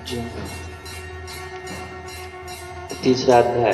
जी। तीसरा अध्याय।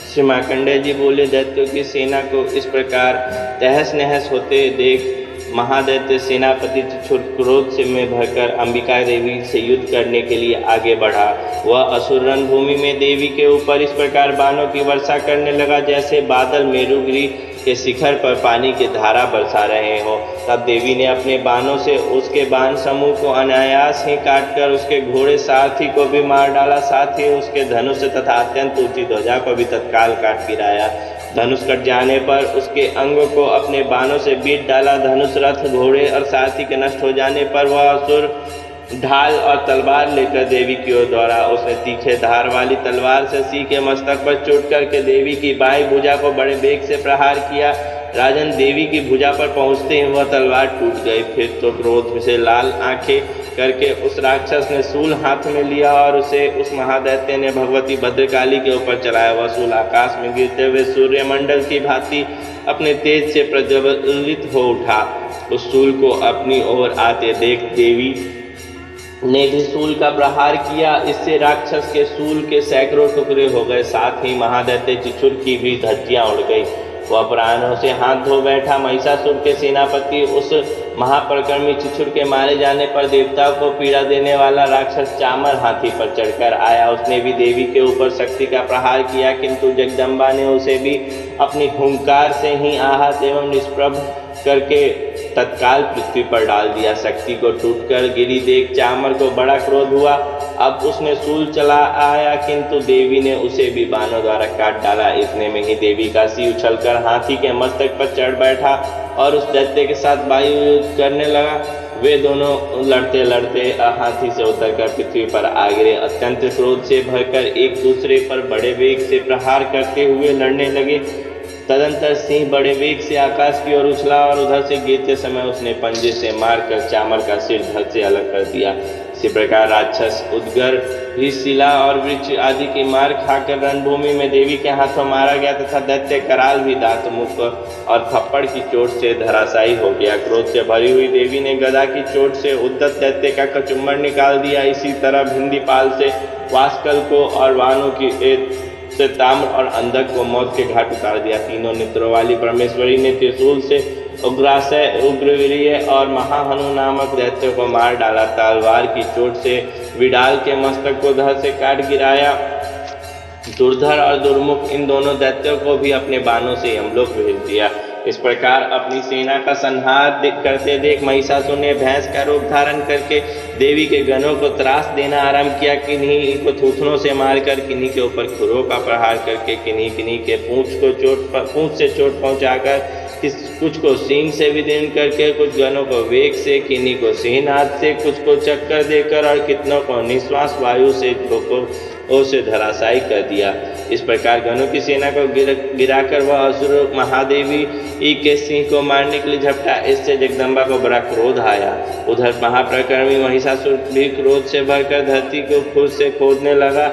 श्री मार्कंडेय जी बोले, दैत्यों की सेना को इस प्रकार तहस नहस होते देख महादैत्य सेनापति चिचुर क्रोध से में भरकर अंबिका देवी से युद्ध करने के लिए आगे बढ़ा। वह असुर रणभूमि में देवी के ऊपर इस प्रकार बाणों की वर्षा करने लगा जैसे बादल मेरुगिरी के शिखर पर पानी की धारा बरसा रहे हो। तब देवी ने अपने बाणों से उसके बाण समूह को अनायास ही काटकर उसके घोड़े सारथी को भी मार डाला, साथ ही उसके धनुष तथा अत्यंत ऊंची ध्वजा को भी तत्काल काट गिराया। धनुष कट जाने पर उसके अंगों को अपने बाणों से बीट डाला। धनुष, रथ, घोड़े और सारथी के नष्ट हो जाने पर वह असुर ढाल और तलवार लेकर देवी की ओर दौड़ा। उसने तीखे धार वाली तलवार से सिंह के मस्तक पर चोट करके देवी की बाईं भुजा को बड़े वेग से प्रहार किया। राजन, देवी की भुजा पर पहुंचते ही वह तलवार टूट गई। फिर तो क्रोध से लाल आंखें करके उस राक्षस ने सूल हाथ में लिया और उसे उस महादैत्य ने भगवती भद्रकाली के ऊपर चलाया। वह सूल आकाश में गिरते हुए सूर्यमंडल की भांति अपने तेज से प्रज्वलित हो उठा। उस सूल को अपनी ओर आते देख देवी ने भी सूल का प्रहार किया। इससे राक्षस के सूल के सैकड़ों टुकड़े हो गए। साथ ही महादैत्य चिचुर की भी धज्जियां उड़ गई। वह प्राणों से हाथ धो बैठा। महिषासुर के सेनापति उस महापराक्रमी चिचुर के मारे जाने पर देवताओं को पीड़ा देने वाला राक्षस चामर हाथी पर चढ़कर आया। उसने भी देवी के ऊपर शक्ति का प्रहार किया, किंतु जगदम्बा ने उसे भी अपनी हुंकार से ही आहत एवं निष्प्रभ करके तत्काल पृथ्वी पर डाल दिया। शक्ति को टूटकर गिरी देख चामर को बड़ा क्रोध हुआ। अब उसने सूल चला आया, किंतु देवी ने उसे भी बाणों द्वारा काट डाला। इतने में ही देवी का सिर उछलकर हाथी के मस्तक पर चढ़ बैठा और उस दैत्य के साथ वायु युद्ध करने लगा। वे दोनों लड़ते लड़ते हाथी से उतरकर पृथ्वी पर आ गिरे। अत्यंत क्रोध से भरकर एक दूसरे पर बड़े वेग से प्रहार करते हुए लड़ने लगे। तदंतर सिंह बड़े वेग से आकाश की ओर उछला और उधर से गिरते समय उसने पंजे से मारकर चामर का सिर धड़ से अलग कर दिया। इसी प्रकार राक्षस उदगर भी शिला और वृक्ष आदि की मार खाकर रणभूमि में देवी के हाथों मारा गया तथा दैत्य कराल भी दांत, मुख और थप्पड़ की चोट से धराशायी हो गया। क्रोध से भरी हुई देवी ने गदा की चोट से उद्दत दैत्य का कचुम्बर निकाल दिया। इसी तरह भिंदीपाल से वास्कल को और वानों की से ताम्र और अंधक को मौत के घाट उतार दिया। तीनों नेत्रों वाली परमेश्वरी ने त्रिशूल से उग्रासय, उग्रवीर्य और महाहनु नामक दैत्यों को मार डाला। तलवार की चोट से विडाल के मस्तक को धड़ से काट गिराया। दुर्धर और दुर्मुख इन दोनों दैत्यों को भी अपने बाणों से यमलोक भेज दिया। इस प्रकार अपनी सेना का संहार करते देख महिषासुर ने भैंस का रूप धारण करके देवी के गणों को त्रास देना आरंभ किया। किन्हीं को थूथनों से मारकर, किन्हीं के ऊपर खुरों का प्रहार करके, किन्हीं के पूंछ से चोट पहुंचाकर, कुछ को सींग से विदीर्ण करके, कुछ गणों को वेग से, किन्हीं को सिंहनाद से, कुछ को चक्कर देकर और कितनों को निश्वास वायु से से धराशायी कर दिया। इस प्रकार गणों की सेना को गिराकर वह असुर महादेवी के सिंह को मारने के लिए झपटा। इससे जगदम्बा को बड़ा क्रोध आया। उधर महापराक्रमी महिषासुर भी क्रोध से भरकर धरती को खुद से खोदने लगा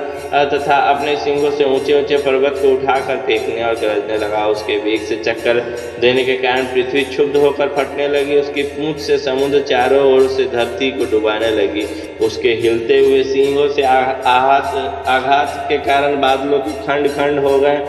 तथा अपने सिंगों से ऊंचे ऊंचे पर्वत को उठाकर फेंकने और गरजने लगा। उसके वेग से चक्कर देने के कारण पृथ्वी क्षुब्ध होकर फटने लगी। उसकी पूंछ से समुद्र चारों ओर से धरती को डुबाने लगी। उसके हिलते हुए सींगों से आघात के कारण बादलों के खंड खंड हो गए।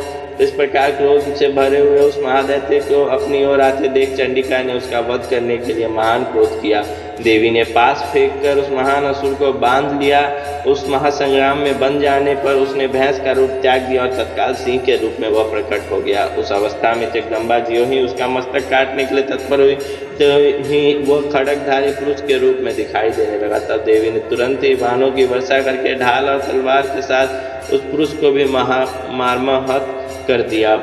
इस प्रकार क्रोध से भरे हुए उस महादैत्य को अपनी ओर आते देख चंडिका ने उसका वध करने के लिए महान क्रोध किया। देवी ने पास फेंककर उस महान असुर को बांध लिया। उस महासंग्राम में बन जाने पर उसने भैंस का रूप त्याग दिया और तत्काल सिंह के रूप में वह प्रकट हो गया। उस अवस्था में जगदम्बा ज्यों ही उसका मस्तक काटने के लिए तत्पर हुई तो ही वह खड़गधारी पुरुष के रूप में दिखाई देने लगा। तब देवी ने तुरंत ही बाणों की वर्षा करके ढाल और तलवार के साथ उस पुरुष को भी मार्महत कर दिया।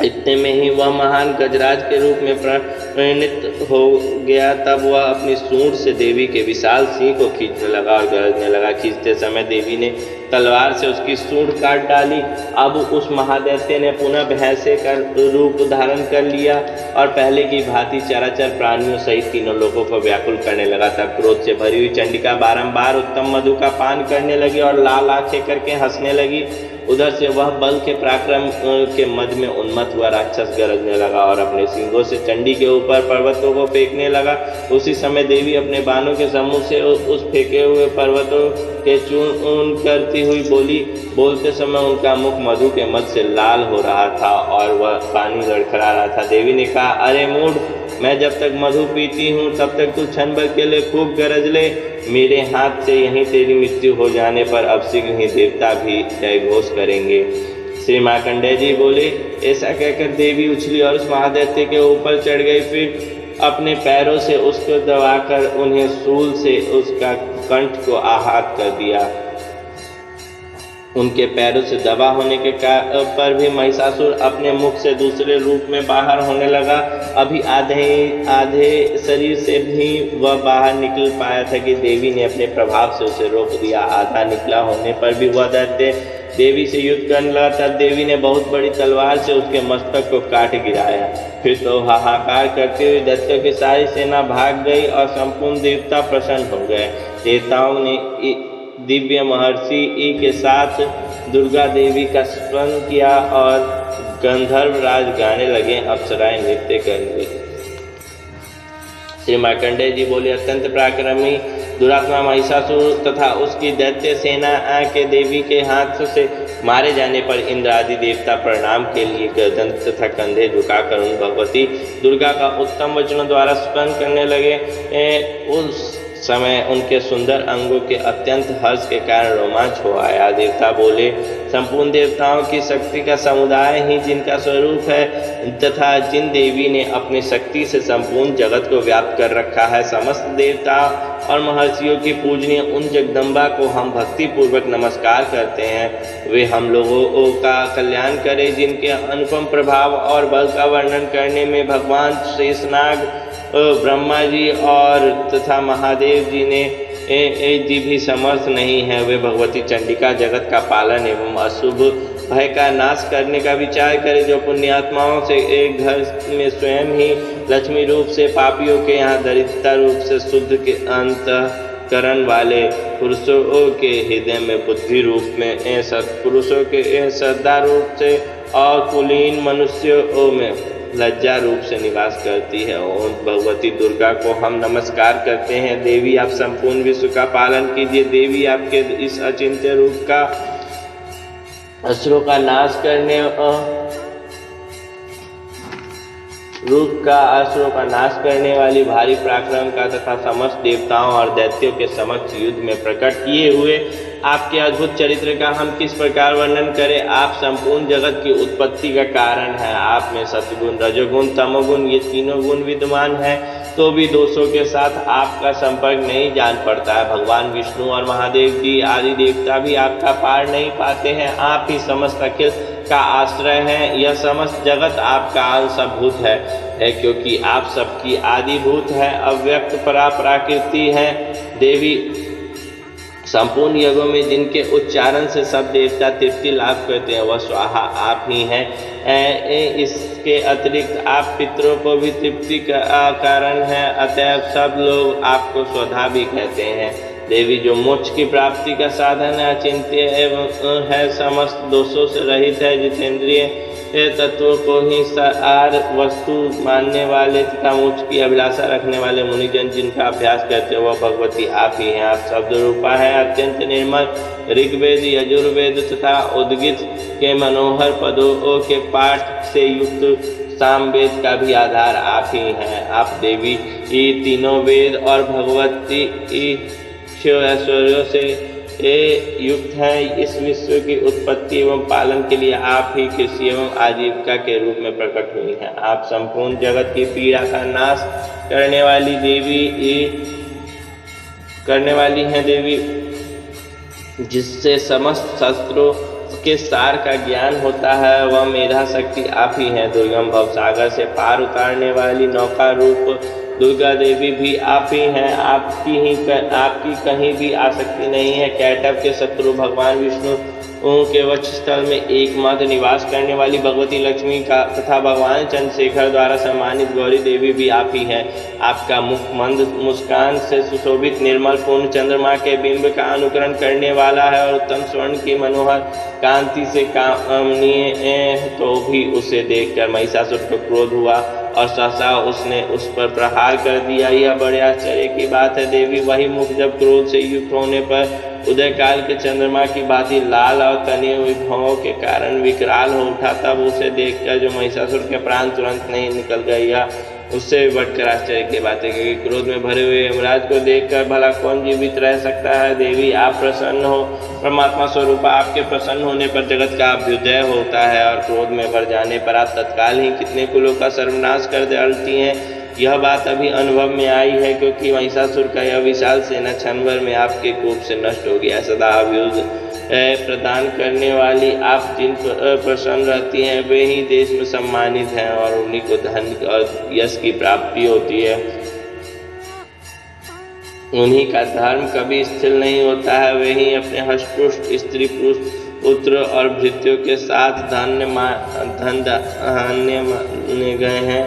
इतने में ही वह महान गजराज के रूप में परिणित हो गया। तब वह अपनी सूंड से देवी के विशाल सिंह को खींचने लगा और गरजने लगा। खींचते समय देवी ने तलवार से उसकी सूंड काट डाली। अब उस महादैत्य ने पुनः भैंसे का रूप धारण कर लिया और पहले की भांति चराचर प्राणियों सहित तीनों लोगों को व्याकुल करने लगा। तब क्रोध से भरी हुई चंडिका बारंबार उत्तम मधु का पान करने लगी और लाल आंखें करके हंसने लगी। उधर से वह बल के पराक्रम के मद में उन्मत्त हुआ राक्षस गरजने लगा और अपने सिंगों से चंडी के ऊपर पर्वतों को फेंकने लगा। उसी समय देवी अपने बाणों के समूह से उस फेंके हुए पर्वतों के चूर्ण करती हुई बोली। बोलते समय उनका मुख मधु के मद से लाल हो रहा था और वह पानी लड़खड़ा रहा था। देवी ने कहा, अरे मूढ़, मैं जब तक मधु पीती हूँ तब तक तू क्षण भर के लिए खूब गरज ले। मेरे हाथ से यहीं तेरी मृत्यु हो जाने पर अब शीघ्र ही देवता भी जय घोष करेंगे। श्री मार्कंडेय जी बोले। ऐसा कहकर देवी उछली और उस महादैत्य के ऊपर चढ़ गई। फिर अपने पैरों से उसको दबाकर उन्हें शूल से उसका कंठ को आहत कर दिया। उनके पैरों से दबा होने के पर भी महिषासुर अपने मुख से दूसरे रूप में बाहर होने लगा। अभी आधे शरीर से भी वह बाहर निकल पाया था कि देवी ने अपने प्रभाव से उसे रोक दिया। आधा निकला होने पर भी वह दैत्य देवी से युद्ध करने लगा। तब देवी ने बहुत बड़ी तलवार से उसके मस्तक को काट गिराया। फिर तो हाहाकार करते हुए दैत्यों की सारी सेना भाग गई और संपूर्ण देवता प्रसन्न हो गए। देवताओं ने दिव्य महर्षि ई के साथ दुर्गा देवी का स्मरण किया और गंधर्व राज गाने लगे, अप्सराएं नृत्य करने लगी। श्री मार्कंडेय जी बोले, अत्यंत पराक्रमी दुरात्मा महिषासुर तथा उसकी दैत्य सेना के देवी के हाथ से मारे जाने पर इंद्र आदि देवता प्रणाम के लिए गर्दन तथा कंधे झुकाकर उन भगवती दुर्गा का उत्तम वचनों द्वारा स्मरण करने लगे। उस समय उनके सुंदर अंगों के अत्यंत हर्ष के कारण रोमांच हो आया। देवता बोले, संपूर्ण देवताओं की शक्ति का समुदाय ही जिनका स्वरूप है तथा जिन देवी ने अपनी शक्ति से संपूर्ण जगत को व्याप्त कर रखा है, समस्त देवता और महर्षियों की पूजनीय उन जगदम्बा को हम भक्ति पूर्वक नमस्कार करते हैं। वे हम लोगों का कल्याण करें। जिनके अनुपम प्रभाव और बल का वर्णन करने में भगवान शेषनाग, ब्रह्मा जी और तथा महादेव जी ने जी भी समर्थ नहीं है। वे भगवती चंडिका जगत का पालन एवं अशुभ भय का नाश करने का विचार करें। जो पुण्यात्माओं से एक घर में स्वयं ही लक्ष्मी रूप से, पापियों के यहाँ दरिद्रता रूप से, शुद्ध के अंतःकरण वाले पुरुषों के हृदय में बुद्धि रूप में, सत्पुरुषों के श्रद्धा रूप से और कुलीन मनुष्यों में लज्जा रूप से निवास करती है। और भगवती दुर्गा को हम नमस्कार करते हैं। देवी, आप संपूर्ण विश्व का पालन कीजिए। देवी, आपके इस अचिंत्य रूप का असुरों का नाश करने वाली भारी पराक्रम का तथा समस्त देवताओं और दैत्यों के समक्ष युद्ध में प्रकट किए हुए आपके अद्भुत चरित्र का हम किस प्रकार वर्णन करें। आप संपूर्ण जगत की उत्पत्ति का कारण है। आप में सत्गुण, रजोगुण, तमोगुण ये तीनों गुण विद्यमान हैं, तो भी दोषों के साथ आपका संपर्क नहीं जान पड़ता है। भगवान विष्णु और महादेव जी आदि देवता भी आपका पार नहीं पाते हैं। आप ही समस्त अखिल का आश्रय हैं। यह समस्त जगत आपका अंशभूत है क्योंकि आप सबकी आदिभूत है, अव्यक्त पराप्रकृति है। देवी, संपूर्ण युगों में जिनके उच्चारण से सब देवता तृप्ति लाभ करते हैं, वह स्वाहा आप ही हैं। इसके अतिरिक्त आप पितरों को भी तृप्ति का कारण है, अतएव सब लोग आपको स्वधा भी कहते हैं। देवी, जो मोक्ष की प्राप्ति का साधन है, अचिंत्य एवं है, समस्त दोषों से रहित है, जितेंद्रिय तत्वों को ही सार वस्तु मानने वाले तथा मोक्ष की अभिलाषा रखने वाले मुनिजन जिनका अभ्यास करते हैं, वह भगवती आप ही हैं। आप शब्द रूपा है, अत्यंत निर्मल ऋग्वेद, यजुर्वेद तथा उद्गीत के मनोहर पदों के पाठ से युक्त सामवेद का भी आधार आप ही हैं। आप देवी ये तीनों वेद और भगवती ऐश्वर्यों से युक्त हैं। इस विश्व की उत्पत्ति एवं पालन के लिए आप ही कृषि एवं आजीविका के रूप में प्रकट हुई हैं। आप संपूर्ण जगत की पीड़ा का नाश करने वाली हैं देवी, जिससे समस्त शास्त्रों के सार का ज्ञान होता है, वह मेधा शक्ति आप ही हैं। दुर्गम भवसागर से पार उतारने वाली नौका रूप दुर्गा देवी भी आप ही हैं। आपकी कहीं भी आसक्ति नहीं है। कैटव के शत्रु भगवान विष्णु उनके वक्षस्थल में एकमात्र निवास करने वाली भगवती लक्ष्मी का तथा भगवान चंद्रशेखर द्वारा सम्मानित गौरी देवी भी आप ही हैं। आपका मुख मंद मुस्कान से सुशोभित निर्मल पूर्ण चंद्रमा के बिंब का अनुकरण करने वाला है और उत्तम स्वर्ण की मनोहर कांति से कामनीय तो भी उसे देखकर महिषासुर को क्रोध हुआ और सहसा उसने उस पर प्रहार कर दिया। यह बड़े आश्चर्य की बात है देवी, वही मुख जब क्रोध से युक्त होने पर उदय काल के चंद्रमा की भांति लाल और तने हुई भौं के कारण विकराल हो उठा, तब उसे देखकर जो महिषासुर के प्राण तुरंत नहीं निकल गए। यह उससे भी बढ़कर आश्चर्य की बात है, क्योंकि क्रोध में भरे हुए यमराज को देखकर भला कौन जीवित रह सकता है। देवी आप प्रसन्न हो, परमात्मा स्वरूप आपके प्रसन्न होने पर जगत का अभ्युदय होता है और क्रोध में भर जाने पर आप तत्काल ही कितने कुलों का सर्वनाश कर डालती हैं। यह बात अभी अनुभव में आई है, क्योंकि महिषासुर का यह विशाल सेना क्षण भर में आपके कोप से नष्ट हो गया। सदा अभ्युदय प्रदान करने वाली आप जिन पर प्रसन्न रहती हैं वे ही देश में सम्मानित हैं और उन्हीं को धन और यश की प्राप्ति होती है। उन्हीं का धर्म कभी स्थिर नहीं होता है। वे ही अपने हष्टपुष्ट स्त्री पुरुष पुत्र और भृत्यों के साथ धन्य माने गए हैं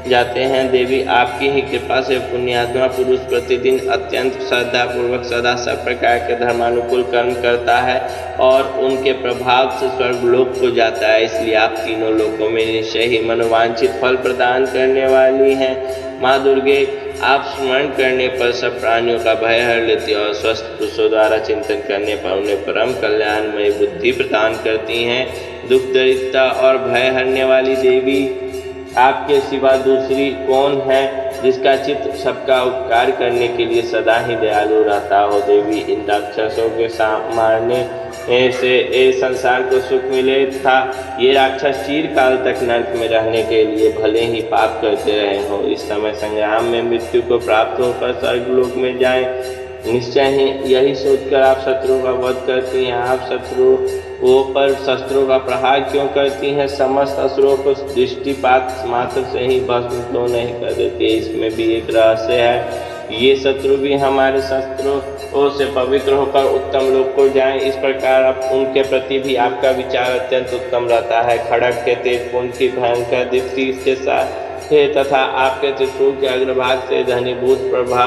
जाते हैं। देवी आपकी ही कृपा से पुण्यात्मा पुरुष प्रतिदिन अत्यंत श्रद्धापूर्वक सदा सब प्रकार के धर्मानुकूल कर्म करता है और उनके प्रभाव से स्वर्गलोक को जाता है। इसलिए आप तीनों लोकों में निश्चय ही मनोवांछित फल प्रदान करने वाली हैं। माँ दुर्गे आप स्मरण करने पर सब प्राणियों का भय हर लेती और स्वस्थ पुरुषों द्वारा चिंतन करने पर उन्हें परम कल्याणमय बुद्धि प्रदान करती हैं। दुख दरिद्रता और भय हरने वाली देवी आपके सिवा दूसरी कौन है जिसका चित्त सबका उपकार करने के लिए सदा ही दयालु रहता हो। देवी इन राक्षसों के मारने से संसार को सुख मिले था। ये राक्षस चिरकाल तक नरक में रहने के लिए भले ही पाप करते रहे हो, इस समय संग्राम में मृत्यु को प्राप्त होकर स्वर्गलोक में जाएं। निश्चय ही यही सोचकर आप शत्रुओं का वध करती हैं। आप शत्रुओं पर शस्त्रों का प्रहार क्यों करती हैं? समस्त असुरों को दृष्टिपात मात्र से ही भस्म क्यों नहीं कर देती? इसमें भी एक रहस्य है। ये शत्रु भी हमारे शस्त्रों से पवित्र होकर उत्तम लोक को जाएं। इस प्रकार अब उनके प्रति भी आपका विचार अत्यंत उत्तम रहता है। खड़ग के तेज पुंज की भयंकर दीप्ति के साथ तथा आपके त्रिशूल के अग्रभाग से धनीभूत प्रभा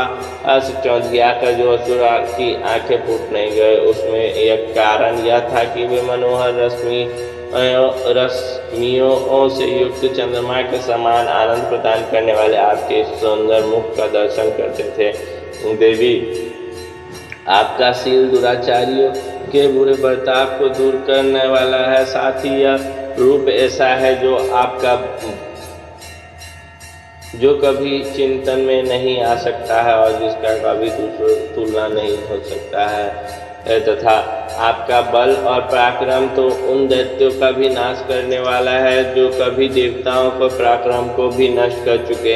से चौंधिया कर जो असुर की आंखें फूट नहीं गए, उसमें एक कारण यह था कि वे मनोहर रश्मियों से युक्त चंद्रमा के समान आनंद प्रदान करने वाले आपके सुंदर मुख का दर्शन करते थे। देवी आपका शील दुराचारियों के बुरे बर्ताव को दूर करने वाला है। साथ ही यह रूप ऐसा है जो कभी चिंतन में नहीं आ सकता है और जिसका कभी तुलना नहीं हो सकता है, तथा आपका बल और पराक्रम तो उन दैत्यों का भी नाश करने वाला है जो कभी देवताओं को पराक्रम को भी नष्ट कर चुके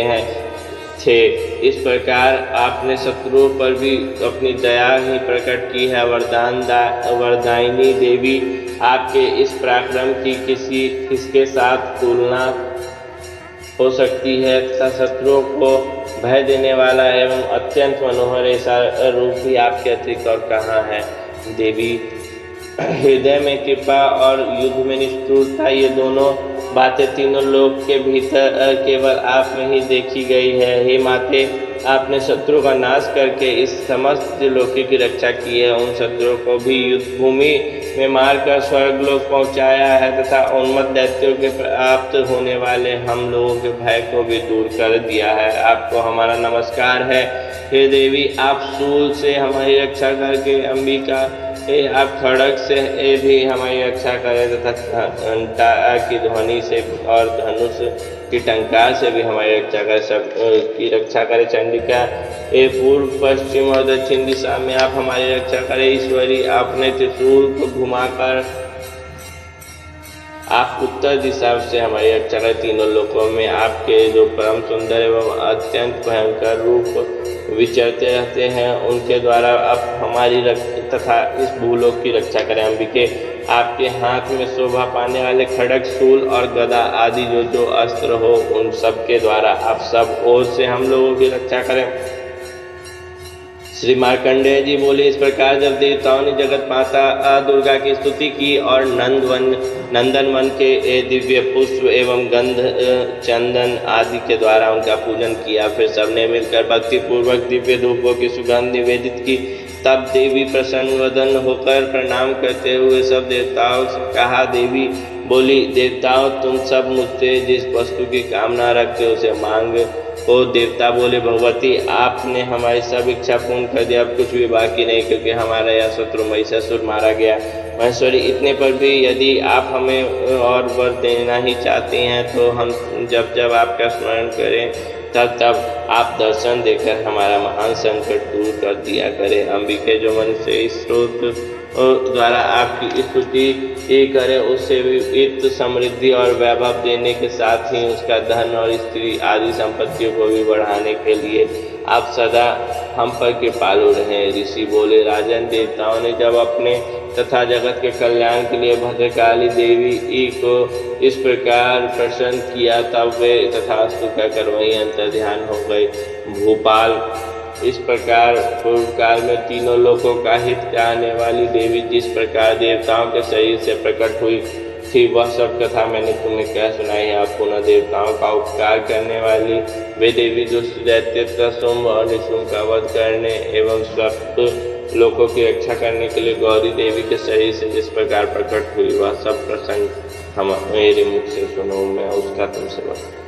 थे। इस प्रकार आपने शत्रुओं पर भी अपनी दया ही प्रकट की है। वरदायिनी देवी आपके इस पराक्रम की किसके साथ तुलना हो सकती है तथा शत्रुओं को भय देने वाला एवं अत्यंत मनोहर ऐसा रूप भी आपके अतिरिक्त और कहाँ है। देवी हृदय में कृपा और युद्ध में निष्ठुरता, ये दोनों बातें तीनों लोक के भीतर केवल आप में ही देखी गई है। हे माते, आपने शत्रु का नाश करके इस समस्त लोकी की रक्षा की है। उन शत्रुओं को भी युद्ध भूमि में मारकर स्वर्गलोक पहुंचाया है तथा उन्मत्त दैत्यों के प्राप्त होने वाले हम लोगों के भय को भी दूर कर दिया है। आपको हमारा नमस्कार है। हे देवी, आप शूल से हमारी रक्षा करके अंबिका आप खड़ग से भी हमारी रक्षा करें तथा घंटा की ध्वनि से और धनुष की टंकार से भी हमारी रक्षा करें। सब की रक्षा करें। चंडिका पूर्व पश्चिम और दक्षिण दिशा में आप हमारी रक्षा करें। ईश्वरी, आपने त्रिशूल को घुमाकर आप उत्तर दिशा से हमारी रक्षा करें। तीनों लोकों में आपके जो परम सुंदर एवं अत्यंत भयंकर रूप विचरते रहते हैं, उनके द्वारा आप हमारी तथा इस भूलोक की रक्षा करें। अंबिके, आपके हाथ में शोभा पाने वाले खड़ग, शूल और गदा आदि जो अस्त्र हो, उन सब के द्वारा आप सब ओर से हम लोगों की रक्षा करें। श्री मार्कंडेय जी बोले, इस प्रकार जब देवताओं ने जगत माता दुर्गा की स्तुति की और नंदन वन के दिव्य पुष्प एवं गंध चंदन आदि के द्वारा उनका पूजन किया, फिर सबने मिलकर भक्ति पूर्वक दिव्य धूपों की सुगंध निवेदित की। तब देवी प्रसन्न वदन होकर प्रणाम करते हुए सब देवताओं से कहा। देवी बोली, देवताओं तुम सब मुझसे जिस वस्तु की कामना रखते हो उसे मांग हो। देवता बोले, भगवती आपने हमारी सब इच्छा पूर्ण कर दिया, अब कुछ भी बाकी नहीं, क्योंकि हमारा यह शत्रु महिषासुर मारा गया। महेश्वरी, इतने पर भी यदि आप हमें और वर देना ही चाहती हैं तो हम जब जब आपका स्मरण करें तब तब आप दर्शन देकर हमारा महान संकट दूर कर दिया करें। अंबिके जो मन से इस स्रोत द्वारा आपकी स्तुति करे, उससे वित्त समृद्धि और वैभव देने के साथ ही उसका धन और स्त्री आदि संपत्तियों को भी बढ़ाने के लिए आप सदा हम पर कृपालु रहें। ऋषि बोले, राजन देवताओं ने जब अपने तथा जगत के कल्याण के लिए भद्रकाली देवी को इस प्रकार प्रसन्न किया, तब वे तथास्तु कहकर वहीं अंतर्ध्यान हो गए। भूपाल, इस प्रकार पूर्व काल में तीनों लोकों का हित चाहने वाली देवी जिस प्रकार देवताओं के शरीर से प्रकट हुई थी, वह सब कथा मैंने तुम्हें क्या सुनाई है। अब पुनः देवताओं का उपकार करने वाली वे देवी दुष्ट दैत्य शुंभ और निशुंभ का वध करने एवं सप्त लोकों की रक्षा करने के लिए गौरी देवी के शरीर से जिस प्रकार प्रकट हुई, वह सब प्रसंग हम मेरे मुख से सुनो, मैं उसका तुमसे बताऊं।